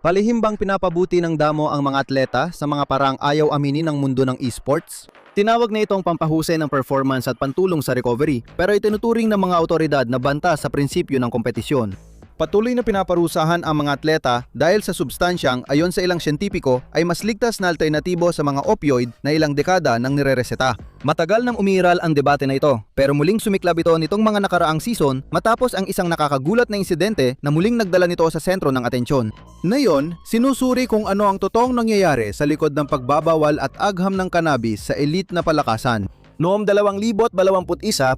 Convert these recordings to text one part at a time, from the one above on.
Palihim bang pinapabuti ng damo ang mga atleta sa mga paraang ayaw aminin ng mundo ng esports? Tinawag na itong pampahusay ng performance at pantulong sa recovery, pero itinuturing ng mga otoridad na banta sa prinsipyo ng kompetisyon. Patuloy na pinaparusahan ang mga atleta dahil sa substansyang ayon sa ilang siyentipiko ay mas ligtas na alternatibo sa mga opioid na ilang dekada nang nirereseta. Matagal nang umiiral ang debate na ito, pero muling sumiklab ito nitong mga nakaraang season matapos ang isang nakakagulat na insidente na muling nagdala nito sa sentro ng atensyon. Ngayon, sinusuri kung ano ang totoong nangyayari sa likod ng pagbabawal at agham ng cannabis sa elite na palakasan. Noong 2021,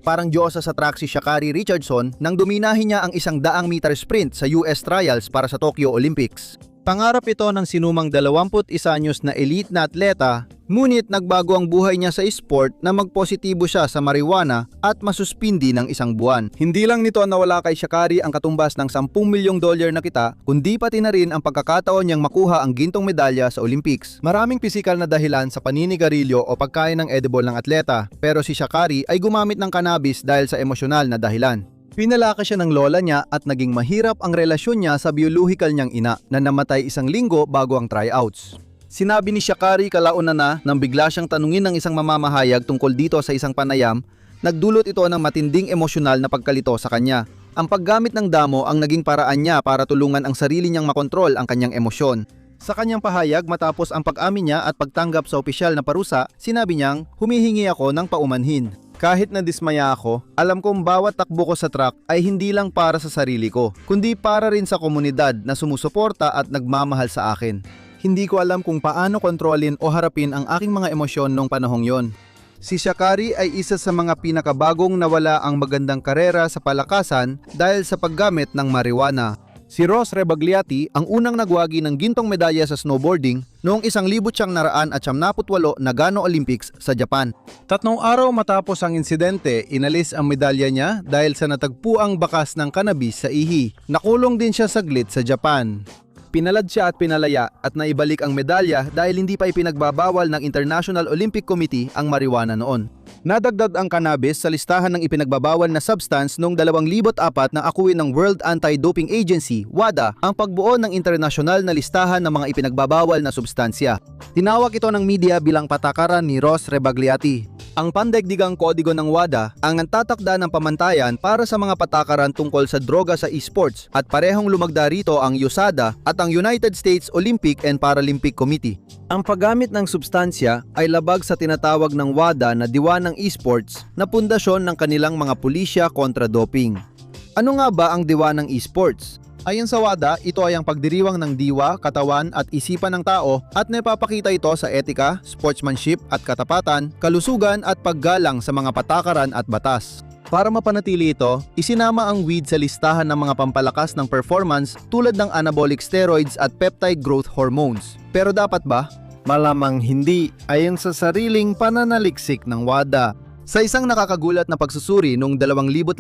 parang diyosa sa track si Sha'Carri Richardson nang duminahin niya ang 100 meter sprint sa US trials para sa Tokyo Olympics. Pangarap ito ng sinumang 21 anyos na elite na atleta, ngunit nagbago ang buhay niya sa sport na magpositibo siya sa marijuana at masuspindi ng 1 buwan. Hindi lang nito nawala kay Sha'Carri ang katumbas ng $10 milyong na kita, kundi pati na rin ang pagkakataon niyang makuha ang gintong medalya sa Olympics. Maraming pisikal na dahilan sa paninigarilyo o pagkain ng edible ng atleta, pero si Sha'Carri ay gumamit ng cannabis dahil sa emosyonal na dahilan. Pinalaki siya ng lola niya at naging mahirap ang relasyon niya sa biological niyang ina na namatay 1 linggo bago ang tryouts. Sinabi ni Sha'Carri kalaunan na nang bigla siyang tanungin ng isang mamamahayag tungkol dito sa isang panayam, nagdulot ito ng matinding emosyonal na pagkalito sa kanya. Ang paggamit ng damo ang naging paraan niya para tulungan ang sarili niyang makontrol ang kanyang emosyon. Sa kanyang pahayag matapos ang pag-amin niya at pagtanggap sa opisyal na parusa, sinabi niyang, "Humihingi ako ng paumanhin. Kahit na dismaya ako, alam kong bawat takbo ko sa track ay hindi lang para sa sarili ko, kundi para rin sa komunidad na sumusuporta at nagmamahal sa akin. Hindi ko alam kung paano kontrolin o harapin ang aking mga emosyon nung panahong yon." Si Sha'Carri ay isa sa mga pinakabagong nawala ang magandang karera sa palakasan dahil sa paggamit ng marijuana. Si Ross Rebagliati ang unang nagwagi ng gintong medalya sa snowboarding noong 1998 Nagano Olympics sa Japan. 3 araw matapos ang insidente, inalis ang medalya niya dahil sa natagpuang bakas ng cannabis sa ihi. Nakulong din siya saglit sa Japan. Pinalad siya at pinalaya at naibalik ang medalya dahil hindi pa ipinagbabawal ng International Olympic Committee ang marijuana noon. Nadagdag ang cannabis sa listahan ng ipinagbabawal na substance noong 2004 na akuin ng World Anti-Doping Agency, WADA, ang pagbuo ng internasyonal na listahan ng mga ipinagbabawal na substansya. Tinawag ito ng media bilang patakaran ni Ross Rebagliati. Ang pandaigdigang kodigo ng WADA ang nagtatakda ng pamantayan para sa mga patakaran tungkol sa droga sa esports at parehong lumagda rito ang USADA at ang United States Olympic and Paralympic Committee. Ang paggamit ng substansya ay labag sa tinatawag ng WADA na diwa ng esports na pundasyon ng kanilang mga pulisya kontra doping. Ano nga ba ang diwa ng esports? Ayon sa WADA, ito ay ang pagdiriwang ng diwa, katawan at isipan ng tao at naipapakita ito sa etika, sportsmanship at katapatan, kalusugan at paggalang sa mga patakaran at batas. Para mapanatili ito, isinama ang weed sa listahan ng mga pampalakas ng performance tulad ng anabolic steroids at peptide growth hormones. Pero dapat ba? Malamang hindi, ayon sa sariling pananaliksik ng WADA. Sa isang nakakagulat na pagsusuri noong 2018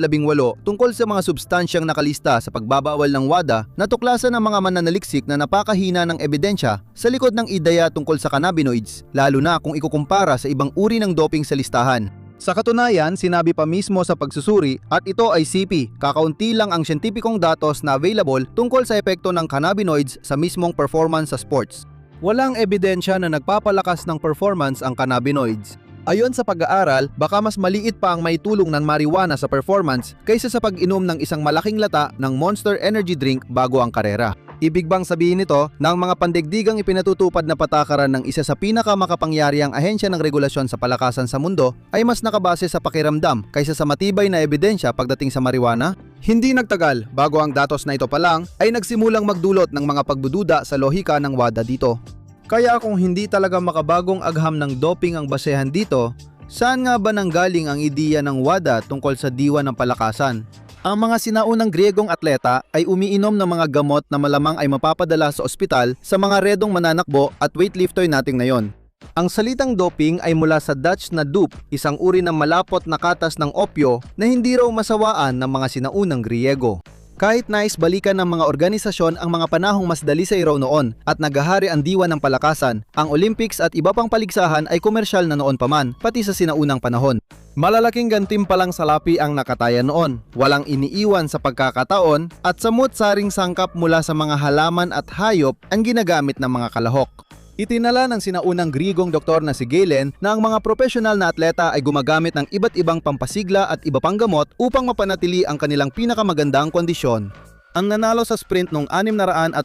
tungkol sa mga substansyang nakalista sa pagbabawal ng WADA, natuklasan ng mga mananaliksik na napakahina ng ebidensya sa likod ng ideya tungkol sa cannabinoids, lalo na kung ikukumpara sa ibang uri ng doping sa listahan. Sa katunayan, sinabi pa mismo sa pagsusuri at ito ay CP, kakaunti lang ang siyentipikong datos na available tungkol sa epekto ng cannabinoids sa mismong performance sa sports. Walang ebidensya na nagpapalakas ng performance ang cannabinoids. Ayon sa pag-aaral, baka mas maliit pa ang maitulong ng marijuana sa performance kaysa sa pag-inom ng isang malaking lata ng Monster Energy drink bago ang karera. Ibig bang sabihin nito na ang mga pandaigdigang ipinatutupad na patakaran ng isa sa pinakamakapangyarihang ahensya ng regulasyon sa palakasan sa mundo ay mas nakabase sa pakiramdam kaysa sa matibay na ebidensya pagdating sa marijuana? Hindi nagtagal bago ang datos na ito pa lang ay nagsimulang magdulot ng mga pagdududa sa lohika ng WADA dito. Kaya kung hindi talaga makabagong agham ng doping ang basehan dito, saan nga ba nanggaling ang ideya ng WADA tungkol sa diwa ng palakasan? Ang mga sinaunang Griegong atleta ay umiinom ng mga gamot na malamang ay mapapadala sa ospital sa mga redong mananakbo at weightlifter nating ngayon. Ang salitang doping ay mula sa Dutch na doop, isang uri ng malapot na katas ng opyo na hindi raw masawaan ng mga sinaunang Griego. Kahit nais balikan ng mga organisasyon ang mga panahong mas dalisay raw noon at naghahari ang diwa ng palakasan, ang Olympics at iba pang paligsahan ay komersyal na noon pa man, pati sa sinaunang panahon. Malalaking gantimpalang salapi ang nakataya noon, walang iniiwan sa pagkakataon at samut-saring sangkap mula sa mga halaman at hayop ang ginagamit ng mga kalahok. Itinala ng sinaunang Grigong doktor na si Galen na ang mga profesional na atleta ay gumagamit ng iba't ibang pampasigla at iba pang gamot upang mapanatili ang kanilang pinakamagandang kondisyon. Ang nanalo sa sprint noong 668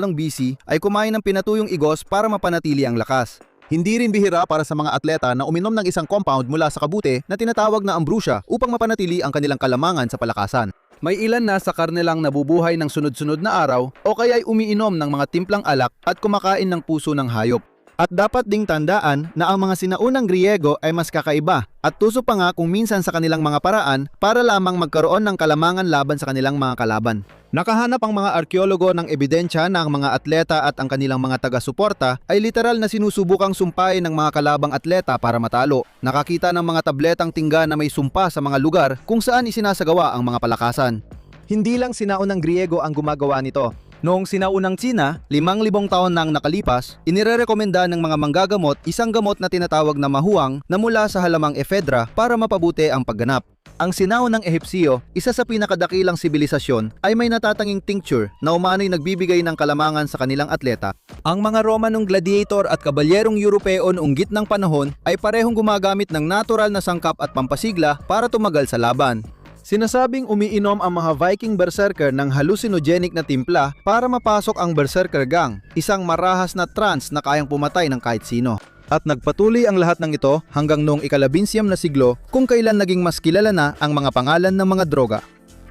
BC ay kumain ng pinatuyong igos para mapanatili ang lakas. Hindi rin bihira para sa mga atleta na uminom ng isang compound mula sa kabute na tinatawag na ambrosia upang mapanatili ang kanilang kalamangan sa palakasan. May ilan na sa karne lang nabubuhay ng sunod-sunod na araw o kaya ay umiinom ng mga timplang alak at kumakain ng puso ng hayop. At dapat ding tandaan na ang mga sinaunang Griego ay mas kakaiba at tuso pa nga kung minsan sa kanilang mga paraan para lamang magkaroon ng kalamangan laban sa kanilang mga kalaban. Nakahanap ang mga arkeologo ng ebidensya na ang mga atleta at ang kanilang mga taga-suporta ay literal na sinusubukang sumpain ng mga kalabang atleta para matalo. Nakakita ng mga tabletang tingga na may sumpa sa mga lugar kung saan isinasagawa ang mga palakasan. Hindi lang sinaunang Griego ang gumagawa nito. Noong sinaunang Tsina, 5,000 taon nang nakalipas, inirerekomenda ng mga manggagamot isang gamot na tinatawag na mahuang na mula sa halamang ephedra para mapabuti ang pagganap. Ang sinaunang Ehipsyo, isa sa pinakadakilang sibilisasyon, ay may natatanging tincture na umano'y nagbibigay ng kalamangan sa kanilang atleta. Ang mga Romanong gladiator at kabalyerong Europeo noong gitnang panahon ay parehong gumagamit ng natural na sangkap at pampasigla para tumagal sa laban. Sinasabing umiinom ang mga Viking berserker ng hallucinogenic na timpla para mapasok ang berserker gang, isang marahas na trance na kayang pumatay ng kahit sino. At nagpatuloy ang lahat ng ito hanggang noong ika-19 na siglo kung kailan naging mas kilala na ang mga pangalan ng mga droga.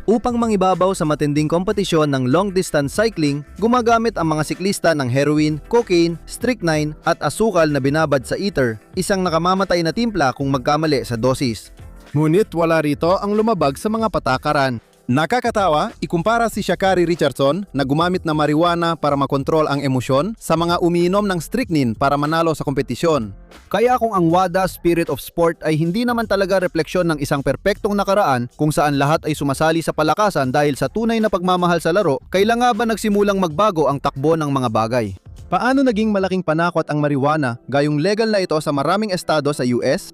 Upang mangibabaw sa matinding kompetisyon ng long-distance cycling, gumagamit ang mga siklista ng heroin, cocaine, strychnine at asukal na binabad sa ether, isang nakamamatay na timpla kung magkamali sa dosis. Ngunit wala rito ang lumabag sa mga patakaran. Nakakatawa, ikumpara si Sha'Carri Richardson na gumamit ng marijuana para makontrol ang emosyon sa mga umiinom ng strychnine para manalo sa kompetisyon. Kaya kung ang WADA Spirit of Sport ay hindi naman talaga refleksyon ng isang perpektong nakaraan kung saan lahat ay sumasali sa palakasan dahil sa tunay na pagmamahal sa laro, kailan nga ba nagsimulang magbago ang takbo ng mga bagay? Paano naging malaking panakot ang marijuana gayong legal na ito sa maraming estado sa US?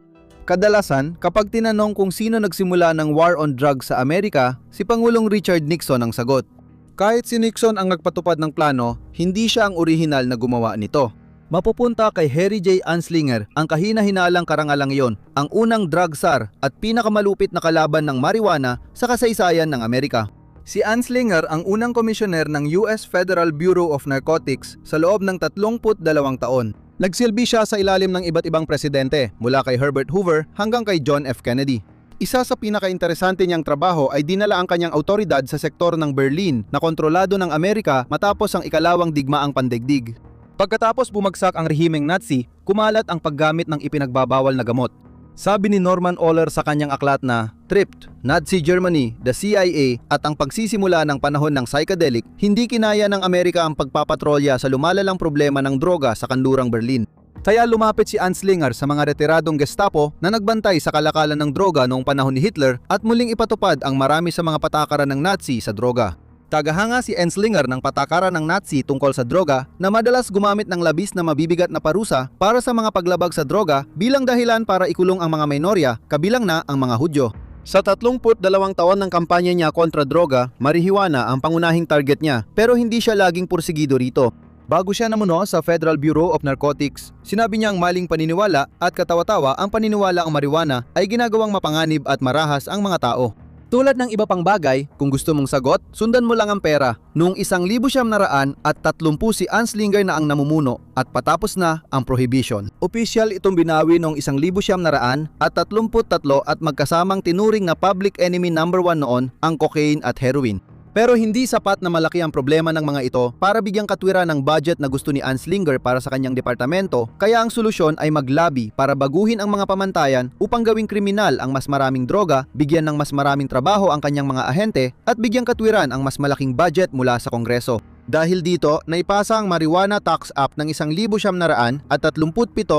Kadalasan, kapag tinanong kung sino nagsimula ng war on drugs sa Amerika, si Pangulong Richard Nixon ang sagot. Kahit si Nixon ang nagpatupad ng plano, hindi siya ang orihinal na gumawa nito. Mapupunta kay Harry J. Anslinger ang kahina-hinalang karangalang iyon, ang unang drug czar at pinakamalupit na kalaban ng marijuana sa kasaysayan ng Amerika. Si Anslinger ang unang komisyoner ng US Federal Bureau of Narcotics sa loob ng 32 taon. Nagsilbi siya sa ilalim ng iba't ibang presidente mula kay Herbert Hoover hanggang kay John F. Kennedy. Isa sa pinaka-interesante niyang trabaho ay dinala ang kanyang autoridad sa sektor ng Berlin na kontrolado ng Amerika matapos ang ikalawang digmaang pandaigdig. Pagkatapos bumagsak ang rehimeng Nazi, kumalat ang paggamit ng ipinagbabawal na gamot. Sabi ni Norman Ohler sa kanyang aklat na Tripped, Nazi Germany, the CIA at ang pagsisimula ng panahon ng psychedelic, hindi kinaya ng Amerika ang pagpapatrolya sa lumalalang problema ng droga sa kanlurang Berlin. Kaya lumapit si Anslinger sa mga retiradong Gestapo na nagbantay sa kalakalan ng droga noong panahon ni Hitler at muling ipatupad ang marami sa mga patakaran ng Nazi sa droga. Tagahanga si Anslinger ng patakaran ng Nazi tungkol sa droga na madalas gumamit ng labis na mabibigat na parusa para sa mga paglabag sa droga bilang dahilan para ikulong ang mga minorya, kabilang na ang mga Hudyo. Sa 32 taon ng kampanya niya kontra droga, marijuana ang pangunahing target niya pero hindi siya laging pursigido rito. Bago siya namuno sa Federal Bureau of Narcotics, sinabi niyang maling paniniwala at katawa-tawa ang paniniwala ang marijuana ay ginagawang mapanganib at marahas ang mga tao. Tulad ng iba pang bagay, kung gusto mong sagot, sundan mo lang ang pera. Noong 1930 si Anslinger na ang namumuno at patapos na ang prohibition. Opisyal itong binawi noong 1933 at magkasamang tinuring na public enemy number 1 noon ang cocaine at heroin. Pero hindi sapat na malaki ang problema ng mga ito para bigyang katwiran ng budget na gusto ni Anslinger para sa kanyang departamento, kaya ang solusyon ay maglabi para baguhin ang mga pamantayan upang gawing kriminal ang mas maraming droga, bigyan ng mas maraming trabaho ang kanyang mga ahente at bigyang katwiran ang mas malaking budget mula sa Kongreso. Dahil dito, naipasa ang Marijuana Tax Act ng 1937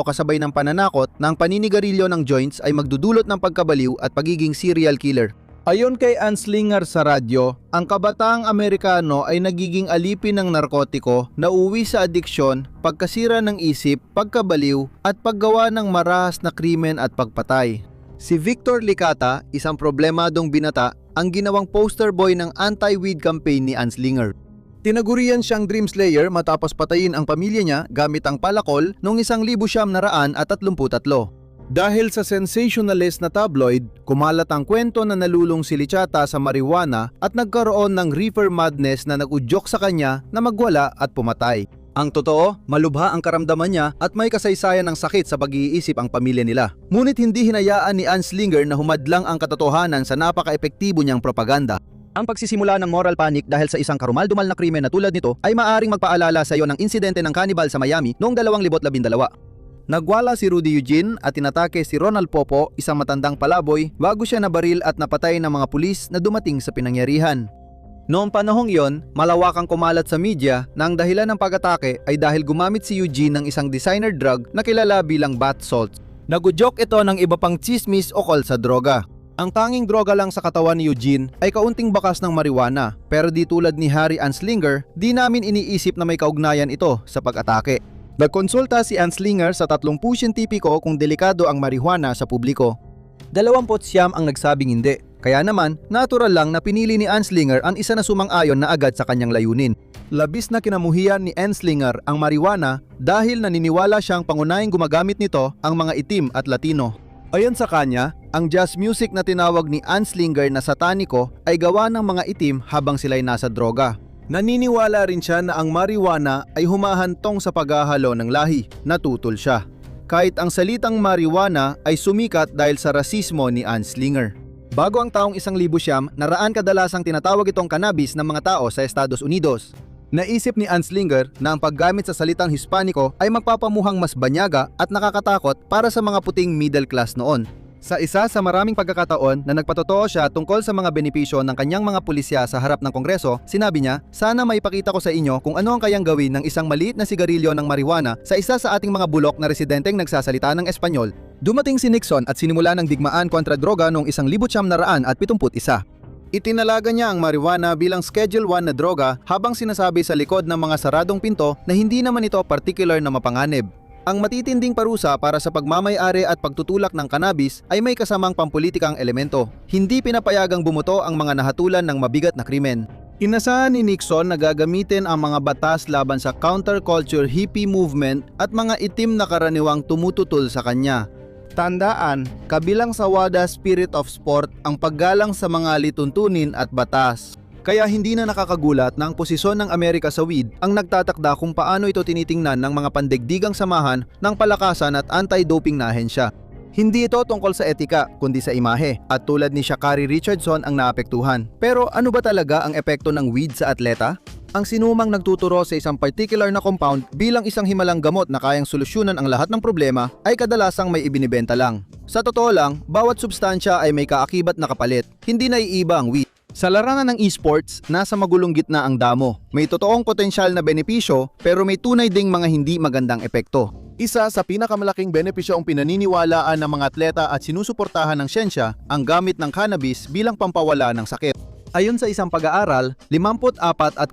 kasabay ng pananakot na ang paninigarilyo ng joints ay magdudulot ng pagkabaliw at pagiging serial killer. Ayon kay Anslinger sa radyo, ang kabataang Amerikano ay nagiging alipin ng narkotiko na uwi sa adiksyon, pagkasira ng isip, pagkabaliw at paggawa ng marahas na krimen at pagpatay. Si Victor Licata, isang problemadong binata, ang ginawang poster boy ng anti-weed campaign ni Anslinger. Tinagurian siyang Dream Slayer matapos patayin ang pamilya niya gamit ang palakol noong 1933. Dahil sa sensationalist na tabloid, kumalat ang kwento na nalulung si Licata sa marijuana at nagkaroon ng reefer madness na nag-udyok sa kanya na magwala at pumatay. Ang totoo, malubha ang karamdaman niya at may kasaysayan ng sakit sa pag-iisip ang pamilya nila. Ngunit hindi hinayaan ni Anslinger na humadlang ang katotohanan sa napaka-epektibo niyang propaganda. Ang pagsisimula ng moral panic dahil sa isang karumal-dumal na krimen na tulad nito ay maaring magpaalala sa iyo ng insidente ng cannibal sa Miami noong 2012. Nagwala si Rudy Eugene at tinatake si Ronald Popo, isang matandang palaboy, bago siya nabaril at napatay ng mga pulis na dumating sa pinangyarihan. Noong panahong iyon, malawakang kumalat sa media na ang dahilan ng pag-atake ay dahil gumamit si Eugene ng isang designer drug na kilala bilang bath salts. Nagudyok ito ng iba pang chismis ukol sa droga. Ang tanging droga lang sa katawan ni Eugene ay kaunting bakas ng marijuana, pero di tulad ni Harry Anslinger, di namin iniisip na may kaugnayan ito sa pag-atake. Nagkonsulta si Anslinger sa 30 siyentipiko kung delikado ang marijuana sa publiko. 29 ang nagsabing hindi. Kaya naman, natural lang na pinili ni Anslinger ang isa na sumang-ayon na agad sa kanyang layunin. Labis na kinamuhian ni Anslinger ang marijuana dahil naniniwala siyang pangunahing gumagamit nito ang mga itim at Latino. Ayon sa kanya, ang jazz music na tinawag ni Anslinger na sataniko ay gawa ng mga itim habang sila'y nasa droga. Naniniwala rin siya na ang marijuana ay humahantong sa paghahalo ng lahi, natutol siya. Kahit ang salitang marijuana ay sumikat dahil sa rasismo ni Anslinger. Bago ang taong 1900, naraan kadalasang tinatawag itong cannabis ng mga tao sa Estados Unidos. Naisip ni Anslinger na ang paggamit sa salitang Hispaniko ay magpapamuhang mas banyaga at nakakatakot para sa mga puting middle class noon. Sa isa sa maraming pagkakataon na nagpatotoo siya tungkol sa mga benepisyo ng kanyang mga pulisya sa harap ng Kongreso, sinabi niya, "Sana maipakita ko sa inyo kung ano ang kayang gawin ng isang maliit na sigarilyo ng marijuana sa isa sa ating mga bulok na residenteng nagsasalita ng Espanyol." Dumating si Nixon at sinimula ng digmaan kontra droga noong 1971. Itinalaga niya ang marijuana bilang Schedule 1 na droga habang sinasabi sa likod ng mga saradong pinto na hindi naman ito particular na mapanganib. Ang matitinding parusa para sa pagmamay-ari at pagtutulak ng cannabis ay may kasamang pampulitikang elemento. Hindi pinapayagang bumuto ang mga nahatulan ng mabigat na krimen. Inasahan ni Nixon na gagamitin ang mga batas laban sa counterculture hippie movement at mga itim na karaniwang tumututol sa kanya. Tandaan, kabilang sa WADA Spirit of Sport ang paggalang sa mga lituntunin at batas. Kaya hindi na nakakagulat na ang posisyon ng Amerika sa weed ang nagtatakda kung paano ito tinitingnan ng mga pandaigdigang samahan ng palakasan at anti-doping na ahensya. Hindi ito tungkol sa etika, kundi sa imahe, at tulad ni Sha'Carri Richardson ang naapektuhan. Pero ano ba talaga ang epekto ng weed sa atleta? Ang sinumang nagtuturo sa isang particular na compound bilang isang himalang gamot na kayang solusyonan ang lahat ng problema ay kadalasang may ibinibenta lang. Sa totoo lang, bawat substansya ay may kaakibat na kapalit, hindi naiiba ang weed. Sa larangan ng esports, nasa magulong gitna ang damo. May totoong potensyal na benepisyo pero may tunay ding mga hindi magandang epekto. Isa sa pinakamalaking benepisyo ang pinaniniwalaan ng mga atleta at sinusuportahan ng siyensya ang gamit ng cannabis bilang pampawala ng sakit. Ayon sa isang pag-aaral, 54.2%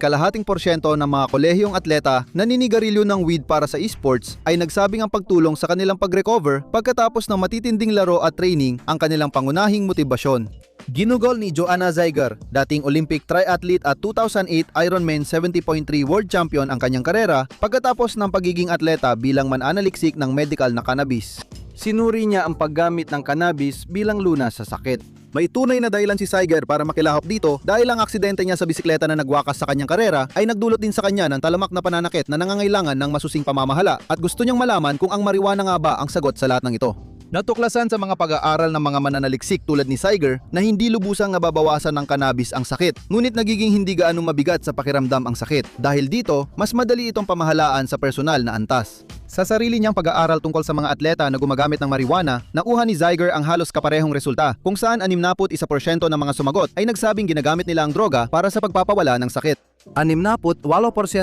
ng mga kolehiyong atleta na naninigarilyo ng weed para sa esports ay nagsabing ang pagtulong sa kanilang pag-recover pagkatapos ng matitinding laro at training ang kanilang pangunahing motibasyon. Ginugol ni Joanna Zeiger, dating Olympic triathlete at 2008 Ironman 70.3 World Champion ang kanyang karera pagkatapos ng pagiging atleta bilang mananaliksik ng medical na cannabis. Sinuri niya ang paggamit ng cannabis bilang lunas sa sakit. May tunay na dahilan si Zeiger para makilahok dito dahil ang aksidente niya sa bisikleta na nagwakas sa kanyang karera ay nagdulot din sa kanya ng talamak na pananakit na nangangailangan ng masusing pamamahala at gusto niyang malaman kung ang marijuana nga ba ang sagot sa lahat ng ito. Natuklasan sa mga pag-aaral ng mga mananaliksik tulad ni Zeiger na hindi lubusang nababawasan ng cannabis ang sakit, ngunit nagiging hindi gaano mabigat sa pakiramdam ang sakit. Dahil dito, mas madali itong pamahalaan sa personal na antas. Sa sarili niyang pag-aaral tungkol sa mga atleta na gumagamit ng marijuana, nakuha ni Zeiger ang halos kaparehong resulta, kung saan 61% ng mga sumagot ay nagsabing ginagamit nila ang droga para sa pagpapawala ng sakit. 68%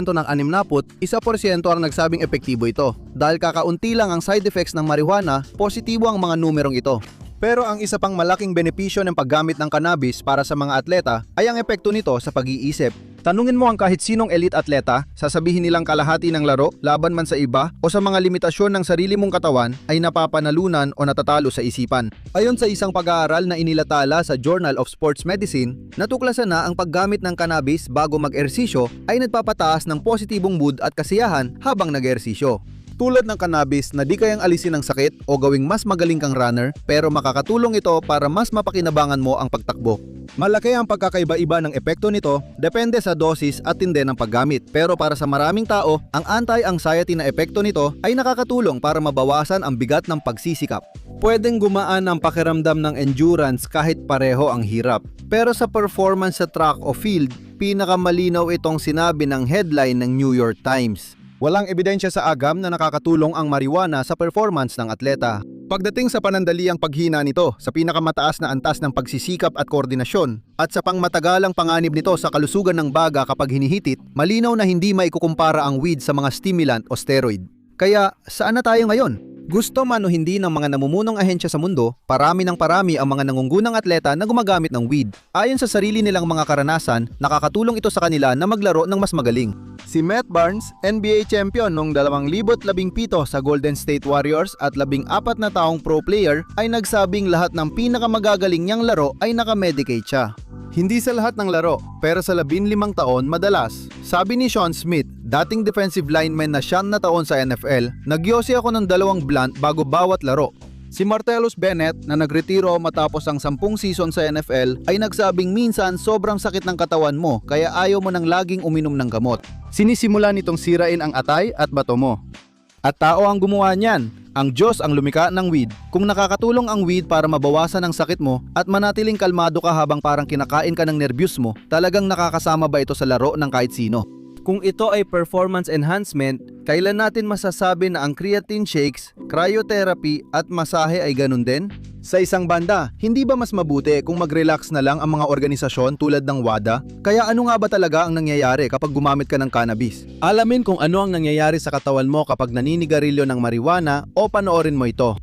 ng 61% ang nagsabing epektibo ito. Dahil kakaunti lang ang side effects ng marijuana, positibo ang mga numerong ito. Pero ang isa pang malaking benepisyo ng paggamit ng cannabis para sa mga atleta ay ang epekto nito sa pag-iisip. Tanungin mo ang kahit sinong elite atleta, sasabihin nilang kalahati ng laro, laban man sa iba o sa mga limitasyon ng sarili mong katawan ay napapanalunan o natatalo sa isipan. Ayon sa isang pag-aaral na inilatala sa Journal of Sports Medicine, natuklasan na ang paggamit ng cannabis bago mag-ersisyo ay nagpapataas ng positibong mood at kasiyahan habang nag-ersisyo. Tulad ng cannabis na di kayang alisin ang sakit o gawing mas magaling kang runner, pero makakatulong ito para mas mapakinabangan mo ang pagtakbo. Malaki ang pagkakaiba-iba ng epekto nito, depende sa dosis at tindi ng paggamit. Pero para sa maraming tao, ang anti-anxiety na epekto nito ay nakakatulong para mabawasan ang bigat ng pagsisikap. Pwedeng gumaan ang pakiramdam ng endurance kahit pareho ang hirap. Pero sa performance sa track o field, pinakamalinaw itong sinabi ng headline ng New York Times. Walang ebidensya sa agam na nakakatulong ang marijuana sa performance ng atleta. Pagdating sa panandaliang paghina nito sa pinakamataas na antas ng pagsisikap at koordinasyon at sa pangmatagalang panganib nito sa kalusugan ng baga kapag hinihitit, malinaw na hindi maikukumpara ang weed sa mga stimulant o steroid. Kaya saan na tayo ngayon? Gusto man o hindi ng mga namumunong ahensya sa mundo, parami ng parami ang mga nangunggunang atleta na gumagamit ng weed. Ayon sa sarili nilang mga karanasan, nakakatulong ito sa kanila na maglaro ng mas magaling. Si Matt Barnes, NBA champion noong 2017 sa Golden State Warriors at 14 na taong pro player, ay nagsabing lahat ng pinakamagagaling niyang laro ay nakamedicate siya. Hindi sa lahat ng laro, pero sa 15 taon madalas. Sabi ni Sean Smith, dating defensive lineman na 9 na taon sa NFL, nagyosi ako ng 2 blunt bago bawat laro. Si Martellus Bennett na nagretiro matapos ang 10 season sa NFL ay nagsabing minsan sobrang sakit ng katawan mo kaya ayaw mo nang laging uminom ng gamot. Sinisimula nitong sirain ang atay at bato mo. At tao ang gumawa niyan. Ang Diyos ang lumikha ng weed. Kung nakakatulong ang weed para mabawasan ang sakit mo at manatiling kalmado ka habang parang kinakain ka ng nervyos mo, talagang nakakasama ba ito sa laro ng kahit sino? Kung ito ay performance enhancement, kailan natin masasabi na ang creatine shakes, cryotherapy at masahe ay ganun din? Sa isang banda, hindi ba mas mabuti kung mag-relax na lang ang mga organisasyon tulad ng WADA? Kaya ano nga ba talaga ang nangyayari kapag gumamit ka ng cannabis? Alamin kung ano ang nangyayari sa katawan mo kapag naninigarilyo ng marijuana o panoorin mo ito.